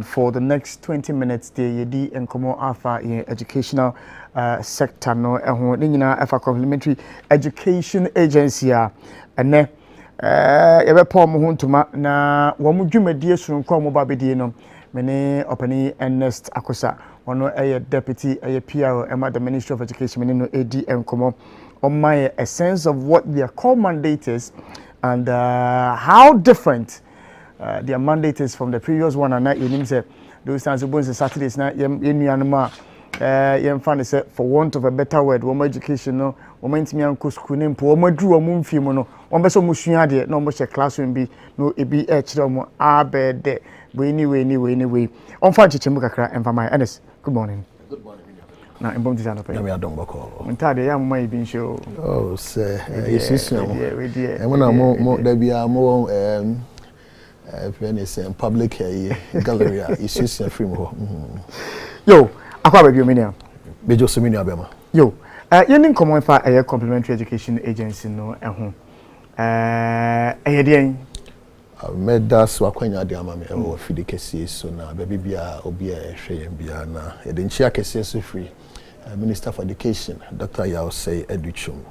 For the next 20 minutes, the yedi and Komo Alpha in educational sector no ehonina Alpha complementary education agency and ne ebe pom ho ntoma na wo mu dwumadie sunu kwa mo babedie no mene opani Ernest Akosa ono deputy PRO at the Ministry of Education mene no AD and Komo on my a sense of what their core mandate is and how different their mandate is from the previous one, and that you say those times the Saturdays night in Myanmar. Fan say for want of a better word, woman education no, woman to me uncle school name, woman drew a moon film no, one beso musuade, no much a classroom be no it be HM bed anyway. On fine Chichimukakra and for my Ernest. Good morning. Good morning. Now in Bombay Zano. I don't call. Entire young may be show. Oh, sir, it's and when I'm more there be a more public gallery issues and free more. Yo, akwa be minia. Be just minia bema. Yo, you didn't come for a complementary education agency no ehun. Dean. I made that so akwanya de ama me e wo fidi kesi so na baby bia obi a hwe bia na e de nchia kesi so free. Minister for Education Dr. Yao say Educhum.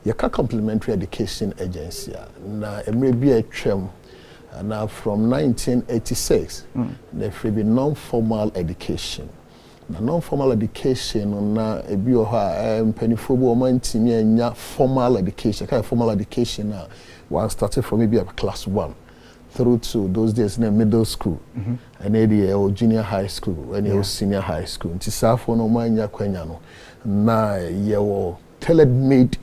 Yeka complementary education agency na emre bia twem. Now from 1986, there should be non-formal education. The non-formal education na ebi oha penifo bo man timi anya formal education. Kind of formal education now was started from maybe class 1 through to those days in middle school, and then junior high school, and senior high school. Nti safo no manya kwanya no na ye tailor-made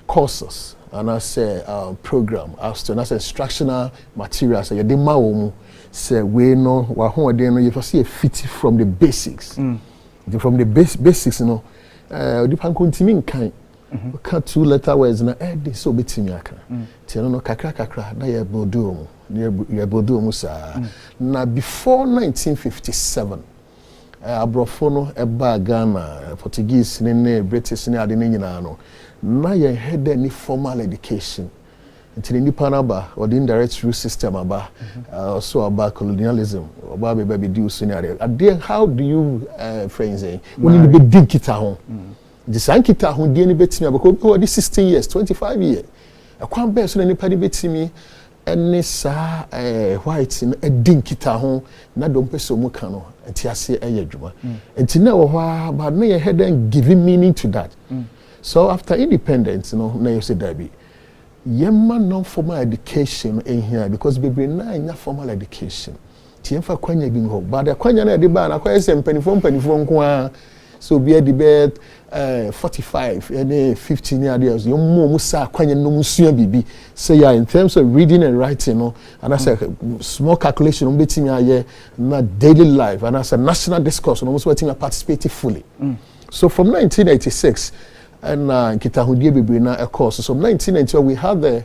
courses. And I say program as to instructional materials. You did my say we know what you see a fit from the basics. From the basics, you know. The pan continue kind. Cut 2 letter words na this so betimi aka. Tell no kakra na ye bodu mu sa. Na before 1957 abrofo no eba Ghana Portuguese ne British ne ade ne nyina no na ye had any formal education until the Nipanaba or the indirect route system aba also about colonialism about baby do scenario. How do you friends say when you be dig kita ho the sankita ho die ni betimi because this 16 years 25 years akwan be so na nipa ni betimi ene sa white in a dinkita ho na do mpeso mu ka no enti ase adwuma enti na wo ho but na ye had and giving meaning to that. So after independence, you know, now you say that be yemma non-formal education in here because baby na nya formal education. Tiemfa kwanya bi ho, but the kwanya na de ba na kwa ese mpanifo nko so be the bed 45 and 15 years you mo sa kwanya no musua bibi say yeah in terms of reading and writing, you know, and that's a small calculation on betimi aye na daily life and that's a national discourse almost waiting participate fully. So from 1986 and Kitahudie Bibrina, of course. So 1991, we had the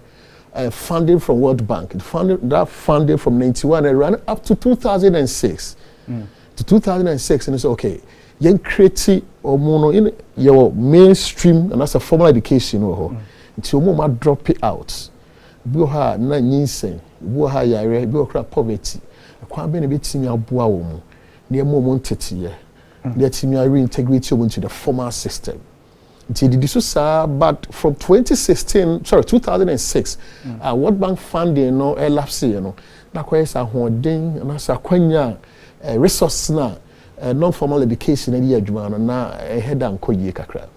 funding from World Bank. That funding from 91 and ran up to 2006. To 2006, and it's okay. Young creative or mono in your mainstream, and that's a formal education. Until more drop it out. Buha na nyinsen, buha yare, buha poverty. A kwabene bitimi abua womu. Near more tete. Let me reintegrate you into the formal system. But from 2006, World Bank funding no elapse, you know. Na kwa esa holding na sa kwanya resource na non-formal education na adwuma na head and koye kakra.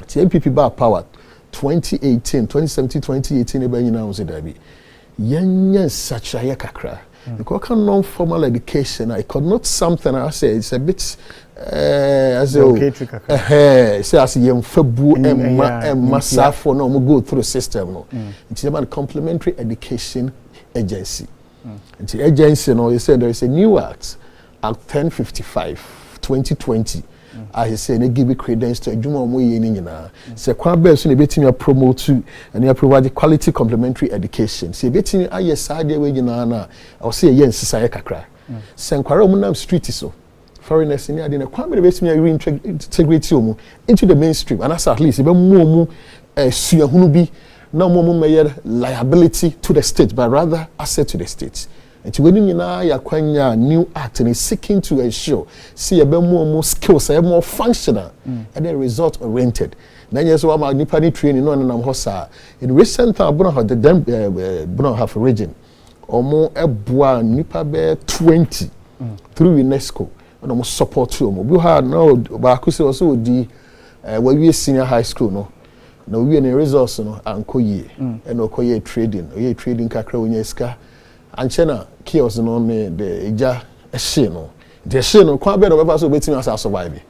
Ti MPP ba power 2018, 2017, 2018 e ba nyina wo se dabi. Yenya sacha kakra. Because non-formal education, I could not something I say it's a bit as a say as young fabu and masafo no go through system no. It's about complementary education agency. It's the agency no you said there is a new act 1055 2020. I say they give credence to adwuma omo ye ni nyina se kwa be so na betimi promote and you provide quality complementary education se betimi aye saade we nyina na I say ye nsisa kakra se nkwara omo na street so foreigners ni ade na kwa be betimi reintegrate omo into the mainstream and as at least be mu omo suahunu bi na omo liability to the state but rather asset to the state nti we ni na ya kwanya new act and is seeking to ensure see ebe more skills and more functional and then result oriented na yes wa ma nipa ni training no na ho sa in recent time Bono have the Bono have region omo eboa nipa be 20 through UNESCO and omo support you omo bi ha no ba ku se also di we senior high school no na we any resource no ankoye and okoye trading kakra onya iska anchena chaos no me the eja ehye no the ehye no kwa be no be so betimi asa survive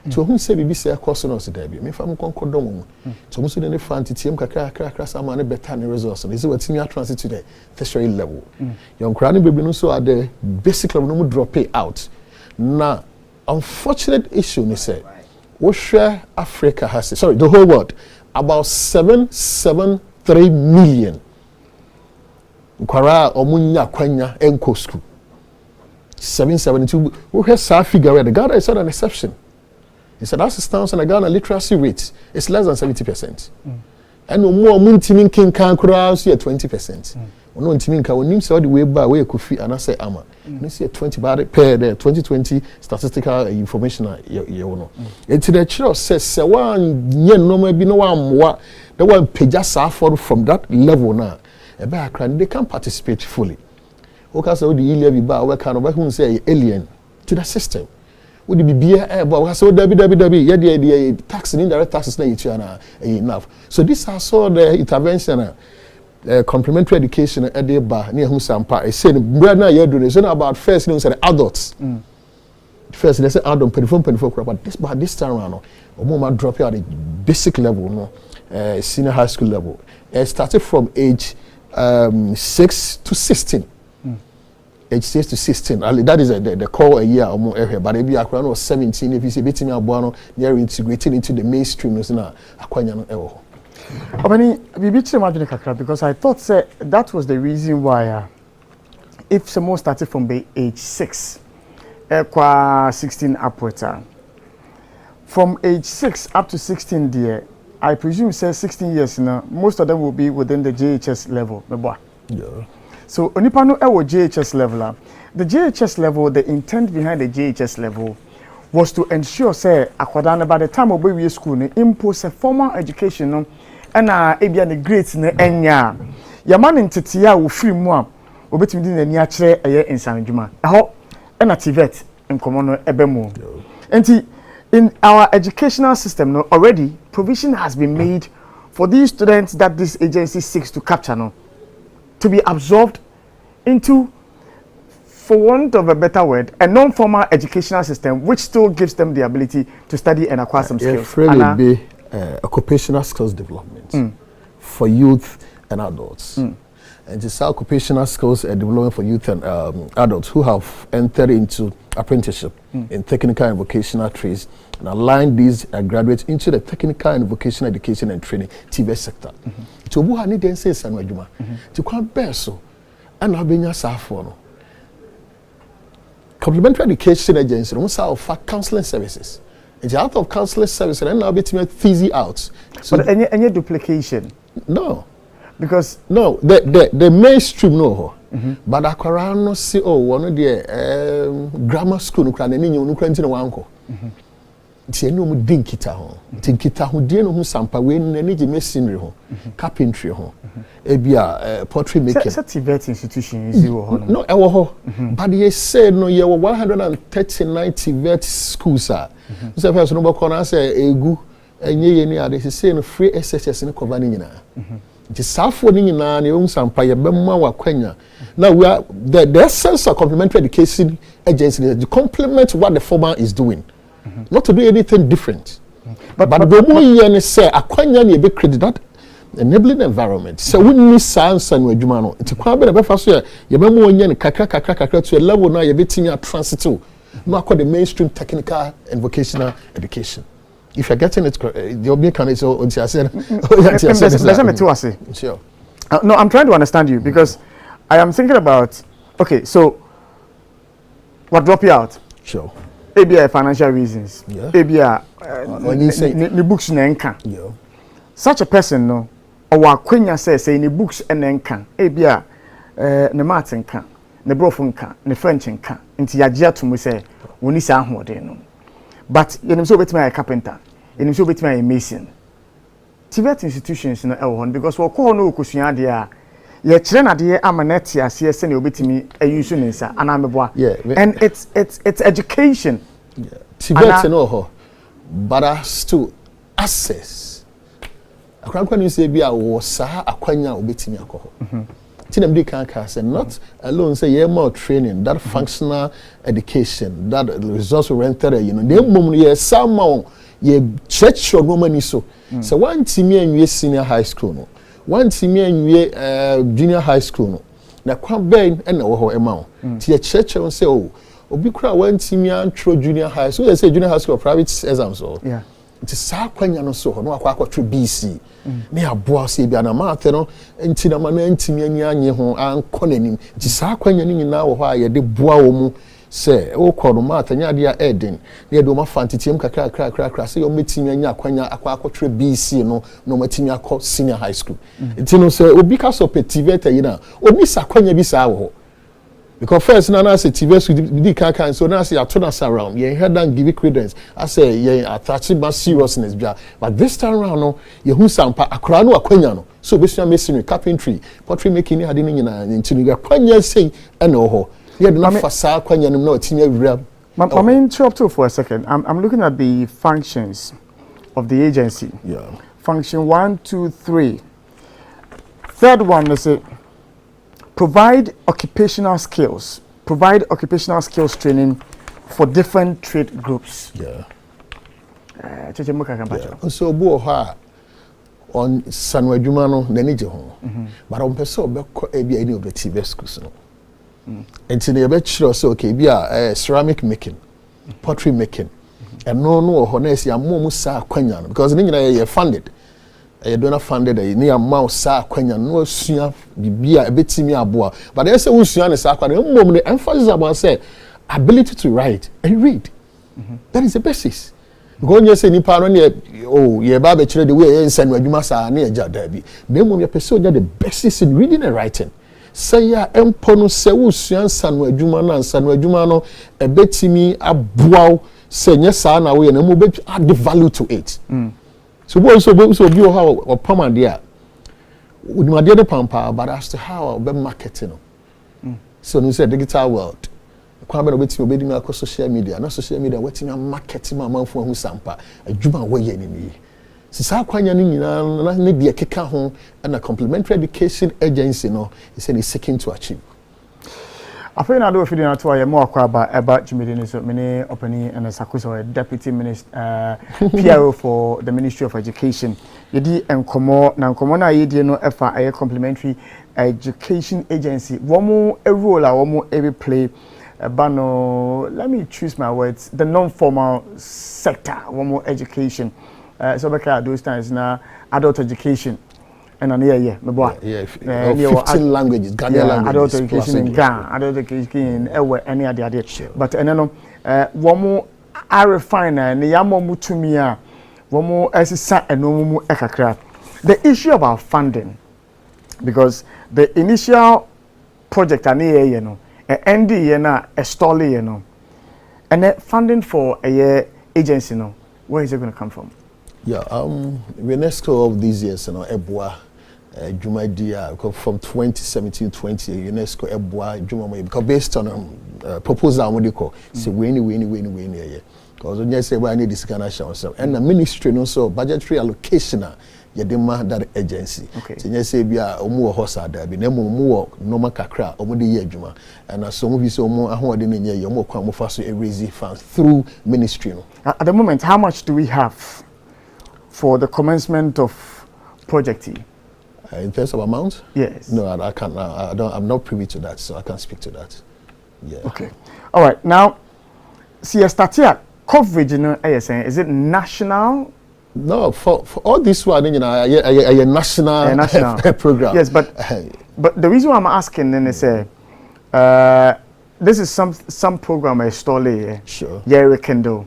so who say bibi say course no so there bi me fam konkodom mu so muso de ne fan titiem kakra sama ne better ne resource no is what me transit to the tertiary level young crowd baby no so at the basic level no mu drop it out na unfortunate issue ni say we share Africa has sorry the whole world about 773 million Nkwara omunya kwanya enko school 772 we have sa figure where the Ghana is not an exception. He said as it stands on the Ghana literacy rate is less than 70%. And no more muntimin king can cross here 20%. No muntimin can when say all the way back where Kofi and I say ama. You see 20 bad per the 2020 statistical information you know. It's the church says se one yen no maybe no one more the one page suffer from that level now. They can participate fully. Okay, so the illegal ba we can who say alien to the system. Would be beer but so w yeah the tax and indirect taxes na enough. So this are so the intervention complementary education at the bar near who sampa I said brother you do this about first you know say adults. First they say adult 24 but this time around or more drop out at the basic level no senior high school level. Started from age 6 to 16. Age 6 to 16. That is the core a year or more area. But if you are around 17, if you say betting abuano, they are integrated into the mainstream. No, because I thought that was the reason why if someone started from the age 6, 16 upwards, from age 6 up to 16 there, I presume say 16 years now, most of them will be within the JHS level. Yeah. So onipano ewo JHS level. The JHS level, the intent behind the JHS level was to ensure say akwadana by the time of we school ne impose a formal education no and ebia the grades ne enya. Yaman ntetia wo free mu a obetimi di nani akere eye insanjuma. Eho na TVET nkomo no ebemu. Enti in our educational system no already provision has been made for these students that this agency seeks to capture no to be absorbed into, for want of a better word, a non-formal educational system which still gives them the ability to study and acquire some skills. It be occupational skills development for youth and adults. And it's occupational skills development for youth and adults who have entered into apprenticeship in technical and vocational trades and align these graduates into the technical and vocational education and training TV sector. To who need then say sanwajuma to come beso and abenya safo no complementary education agency no say offer counseling services. It's out of counseling services and now between thesis out. So but any duplication? No. Because no, the mainstream no. But akwara no see one of the grammar school no kra na ni no kra nti no wanko. Ti no mu din kita ho. Ti kita ho die no hu sampa we na ni machinery ho, carpentry ho. E bia pottery making. TVET institution is wo ho no. No, e wo ho. But they say no ye 139 TVET schools are. So first no bako na say egu enye ye ni ade say no free SSS ni cover ni nyina. The Safo ni na ne sampa ye bemma wa kwanya. Now we are the essence of complementary education agency is to complement what the former is doing. Not to do anything different. But the more you say akwanya ni be credit that enabling environment. So we need science and adwuma no. It kwa be na be fa so ye bemma onye ne kakra to a level now ye betimi transit to. No akwa the mainstream technical and vocational education. If you're getting it, the object can is on Sure. No, I'm trying to understand you because I am thinking about, okay, so what drop you out? Sure. ABI financial reasons. Yeah. ABI when you say the books nenka. Yeah. Such a person no or kwenya say in the books and nenka. ABI ne math nka. ne brofo nka ne French nka nti yagye atom say woni sa ahode no but yenim so betimi ay carpenter yenim so betimi ay mason TVET institutions no e wo because wo ko no okosua de a ye kire na de amanete ase se ne obetimi ayusu ne nsa ana meboa and it's education TVET no ho but as to access akwankwa ni say bia wo sa akwanya obetimi akoho Tinamdi can say not alone say yeah more training that functional education that results oriented the moment yeah somehow yeah church your woman so one team and senior high school no one team and junior high school no na kwa ben and wo amount tie church and say oh obi kura one team and junior high school they say junior high school private exams so yeah nti saa kwanya no so no akwa akwa BC ne aboa se bia na maate no nti na ma na ntimi ani anye ho anko nanim nti saa kwanya no nyina wo ho a ye de boa wo mu se wo kɔ no maate nya de a eden ne de o ma fantitiam kakra se yo metimi anya kwanya akwa akwa BC no no matimi akɔ senior high school nti no se obi ka so petivator yi na obi sa kwanya bi saa wo ho because first na say TVS we can so now say I turn us around you head and give it credence I say yeah attach my seriousness but this time around no you who sampa akra no akwanya no so besua masonry carpentry pottery making had ni nyina ntinu ga kwanya say ene ho ye do na fasa akwanya no na otinya wura I mean interrupt you for a second I'm looking at the functions of the agency function 1 2 3 third one is it provide occupational skills training for different trade groups. So bo ha on sanwa adwuma no nani je ho. But on person obekọ e bia any of the TV schools no. Enti na be kire so okay bia ceramic making, pottery making. And no ho na esi amomu sa kwanya no because ni nyina ye funded. Donor funded ni amount sa kwanya no sua bibia ebetimi aboa but they say usua ne sa kwa no mom ne emphasis about say ability to write and read that is the basis because you say nipa no ne oh ye ba be kire the way ensanu adwuma sa na eja da bi na mom ye person the basis in reading and writing say ya empo no say usua nsanu adwuma na nsanu adwuma no ebetimi aboa say nya sa na we na mo be add value to it so be how or pama there we dey pampa but as to how be marketing so no say digital world kwa be no betimi obedi me akọ social media na social media wetimi marketing ma manfo hu sampa adwuma we ye ni sisa kwanya ni nyina na ne de keka ho na complementary education agency no is seeking to achieve afei na do fidi na to aye mo akwa aba jimidi ni so mini opani and Sakuso deputy minister PRO for the Ministry of Education yedi enkomo na yedi no efa aye complementary education agency womo a role a womo every play bano let me choose my words the non-formal sector womo education so beka those times na adult education and an yeah me boy 15 languages Ghanaian languages adult education in Ghana adult education in any other but and no womo are refine na yamo mutumi a womo esisa enomu mu ekakra the issue about funding because the initial project an ye no end ye na a stall ye no and the funding for a agency no where is it going to come from UNESCO of these years Eboa Jumadia from 2017-20 UNESCO Eboa Jumama because based on proposal what they call say we because when you say we need this kind of show and the ministry also budgetary allocation you demand that agency so you say bia omu hosa da bi na mu normal kakra omu de ye adwuma and so mu bi so omu ahode ne nye ye omu kwa mu fa so raise funds through ministry no at the moment how much do we have for the commencement of project in terms of amount? Yes. No, I can't. I'm not privy to that, so I can't speak to that. Yeah. Okay. All right. Now, see, started coverage. Is it national? No, for all this one, a national program. Yes, but the reason why I'm asking then is this is some program I stole. Sure. Yeah, we can do.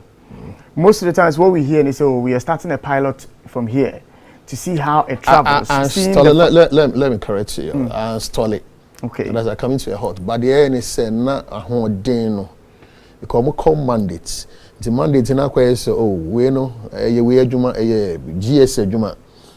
Most of the times, what we hear is, we are starting a pilot from here to see how it travels. Let me correct you. Stole it. Okay. And as I come into a halt, but the air is na no. Because we call mandates. The mandate na kwa say oh we no we adwuma GS adwuma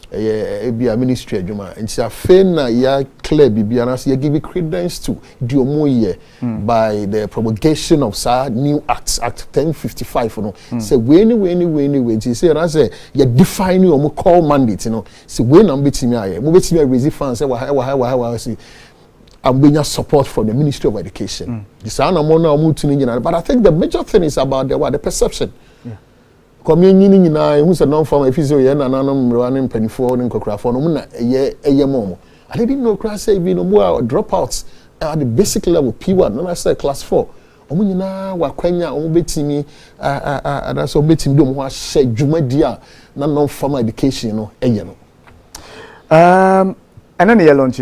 be a ministry adwuma nti afen na ya clear bibia na say give credence to the omoye by the promulgation of new act 1055 no say we nti say na say you define your call mandate no say we na betimi aye mo betimi raise funds say wa say and we need support from the Ministry of Education. But I think the major thing is about the perception. Community na who's a non-formal physio and running penny for and cocraphone I didn't know class say no more dropouts at the basic level P1, no I said class 4. Omunina wa kwenya omubetimi and so betim dom ho share dwumadia na non-formal education no no. And then the launch.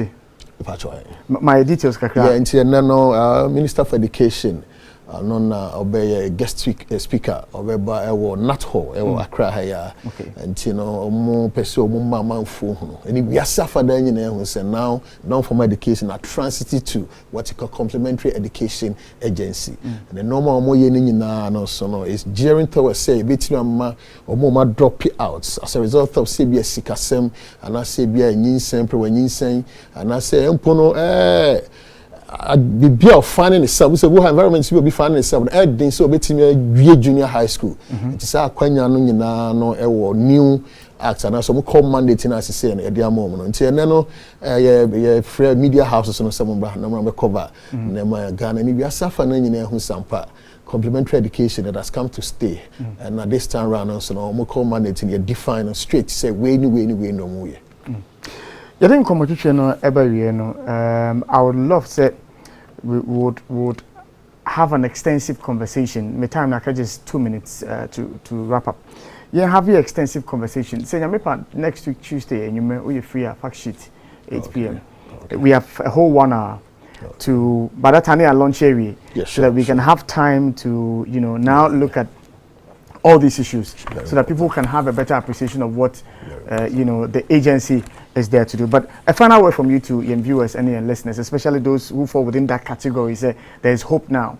My details kakra. Yeah, and Minister for Education, obey guest speaker, obey Nat Hall, Accra here. Okay. And more person, more mama phone. And we are suffering now non-formal education are transited to what you call complementary education agency. And the normal more is gearing towards say between or more drop it out as a result of CBS Sikasem and I say be a nyinsen pre nyinsen and I say empono be of finding itself. So we have environments will be finding itself. Then so between junior high school. It is our kwanya no new acts and so we call mandate as say at the moment. Until no free media houses no some no cover. Nema Ghana ni we are suffering in who sampa. Complementary education that has come to stay. And at this time around so no we call mandate in define straight say we no more. You think competition I would love say we would have an extensive conversation. My time now just 2 minutes to wrap up. Yeah, have your extensive conversation. Say next week Tuesday and you free at fact sheet 8 p.m. Okay. We have a whole 1 hour to by that time I launch area so that we can have time to now look at all these issues so that people can have a better appreciation of what the agency is there to do. But a final word from you to your viewers and your listeners, especially those who fall within that category, say there is hope now.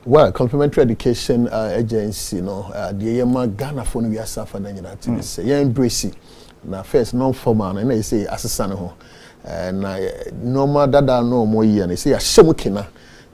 Well, complementary education agency, the Yema Ghana phone we are suffering in that. Say you embrace it. Now first non-formal, and they say assistant ho, and normal dada no more year. They say a shemukina.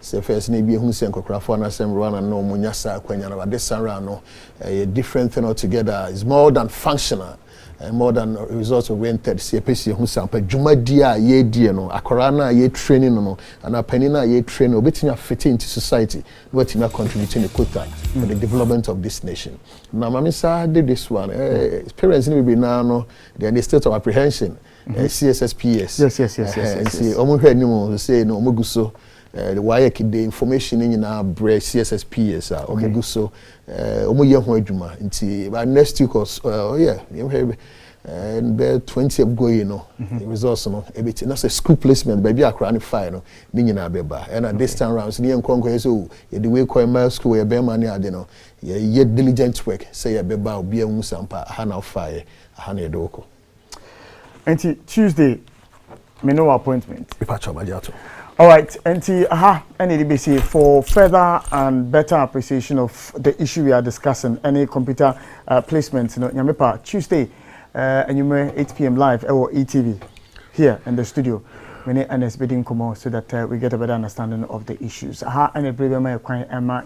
Say first maybe who say Nkokrafo na sem run and no munyasa kwenya na this around no a different thing altogether. It's more than functional and more than results oriented. Say PC who sample dwumadia ye die no akora na ye training no and apani na ye train obetimi fit into society what you contributing a quota for the development of this nation. Now mama sa did this one parents need be now no they are in the state of apprehension. CSSPS yes. See omo hwe ni mo say no omoguso the wire the information in our break CSSPS omogu so omoye ho adwuma nti by next week and be 20 going the results no ebiti na say school placement baby akra ni fine no ni nyina beba and at this time round so ni enkonko so the way call my school ye be man ade no ye diligent work say ye beba obi anu sampa ha na fire ha na edoko and Tuesday me no appointment ipacho majato. All right, NEDBC for further and better appreciation of the issue we are discussing, any computer placement, Nyamepa, Tuesday, and you may 8 p.m. live or ETV here in the studio. We need an bidding come so that we get a better understanding of the issues. And a brave Emma, Emma,